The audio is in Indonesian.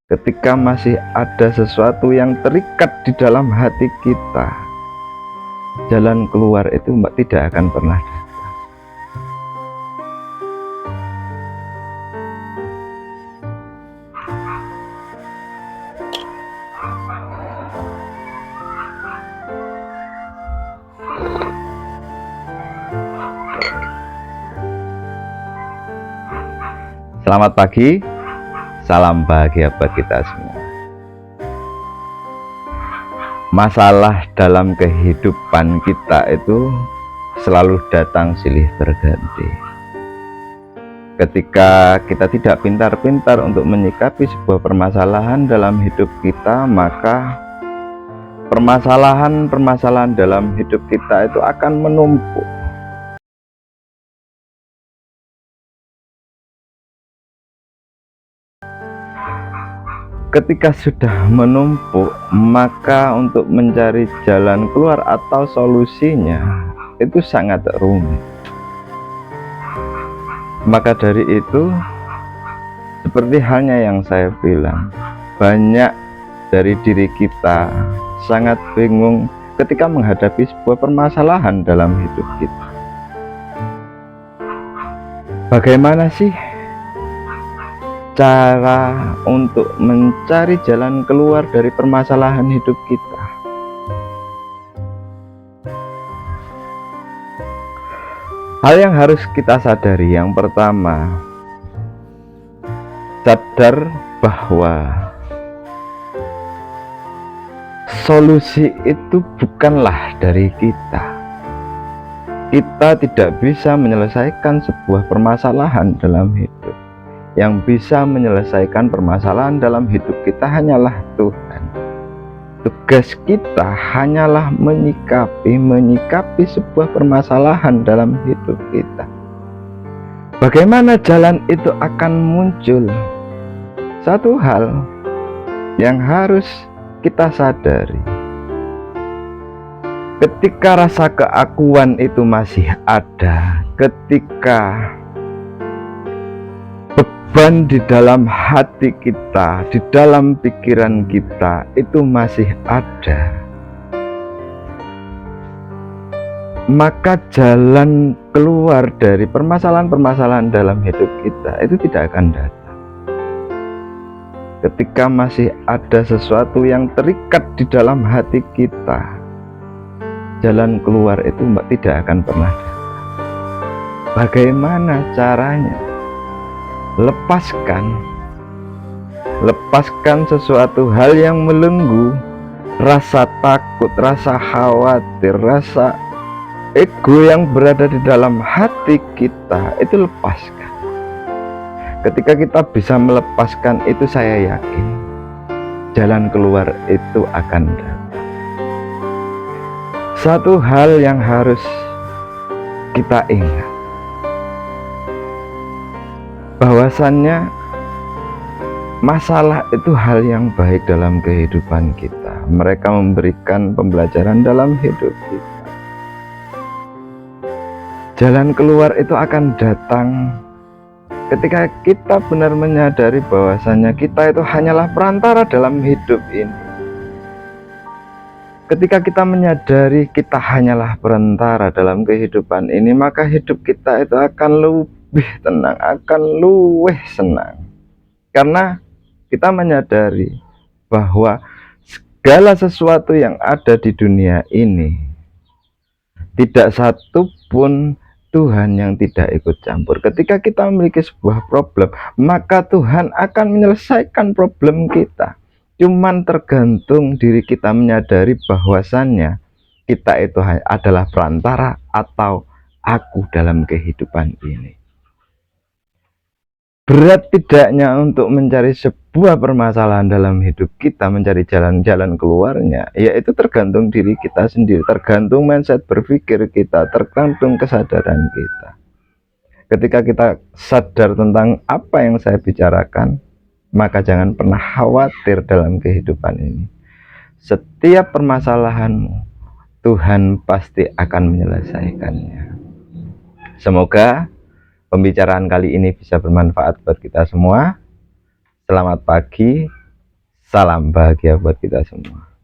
Ketika masih ada sesuatu yang terikat di dalam hati kita, jalan keluar itu tidak akan pernah datang. Selamat pagi, salam bahagia buat kita semua. Masalah dalam kehidupan kita itu selalu datang silih berganti. Ketika kita tidak pintar-pintar untuk menyikapi sebuah permasalahan dalam hidup kita, maka permasalahan-permasalahan dalam hidup kita itu akan menumpuk. Ketika sudah menumpuk, maka untuk mencari jalan keluar atau solusinya itu sangat rumit. Maka dari itu, seperti halnya yang saya bilang, banyak dari diri kita sangat bingung ketika menghadapi sebuah permasalahan dalam hidup kita. Bagaimana sih cara untuk mencari jalan keluar dari permasalahan hidup kita? Hal yang harus kita sadari, yang pertama, sadar bahwa solusi itu bukanlah dari kita. Kita tidak bisa menyelesaikan sebuah permasalahan dalam hidup. Yang bisa menyelesaikan permasalahan dalam hidup kita hanyalah Tuhan. Tugas kita hanyalah menyikapi sebuah permasalahan dalam hidup kita. Bagaimana jalan itu akan muncul? Satu hal yang harus kita sadari, ketika rasa keakuan itu masih ada, ketika beban di dalam hati kita, di dalam pikiran kita itu masih ada, maka jalan keluar dari permasalahan-permasalahan dalam hidup kita itu tidak akan datang. Ketika masih ada sesuatu yang terikat di dalam hati kita, jalan keluar itu tidak akan pernah datang. Bagaimana caranya? Lepaskan sesuatu hal yang melenggu, rasa takut, rasa khawatir, rasa ego yang berada di dalam hati kita, itu lepaskan. Ketika kita bisa melepaskan itu, saya yakin jalan keluar itu akan datang. Satu hal yang harus kita ingat, bahwasannya masalah itu hal yang baik dalam kehidupan kita. Mereka memberikan pembelajaran dalam hidup kita. Jalan keluar itu akan datang ketika kita benar menyadari bahwasannya kita itu hanyalah perantara dalam hidup ini. Ketika kita menyadari kita hanyalah perantara dalam kehidupan ini, maka hidup kita itu akan lebih tenang, akan luweh senang. Karena kita menyadari bahwa segala sesuatu yang ada di dunia ini, tidak satu pun Tuhan yang tidak ikut campur. Ketika kita memiliki sebuah problem, maka Tuhan akan menyelesaikan problem kita. Cuman tergantung diri kita menyadari bahwasannya kita itu adalah perantara atau aku dalam kehidupan ini. Berat tidaknya untuk mencari sebuah permasalahan dalam hidup kita, mencari jalan-jalan keluarnya, yaitu tergantung diri kita sendiri, tergantung mindset berpikir kita, tergantung kesadaran kita. Ketika kita sadar tentang apa yang saya bicarakan, maka jangan pernah khawatir dalam kehidupan ini. Setiap permasalahanmu, Tuhan pasti akan menyelesaikannya. Semoga pembicaraan kali ini bisa bermanfaat buat kita semua. Selamat pagi, Salam bahagia buat kita semua.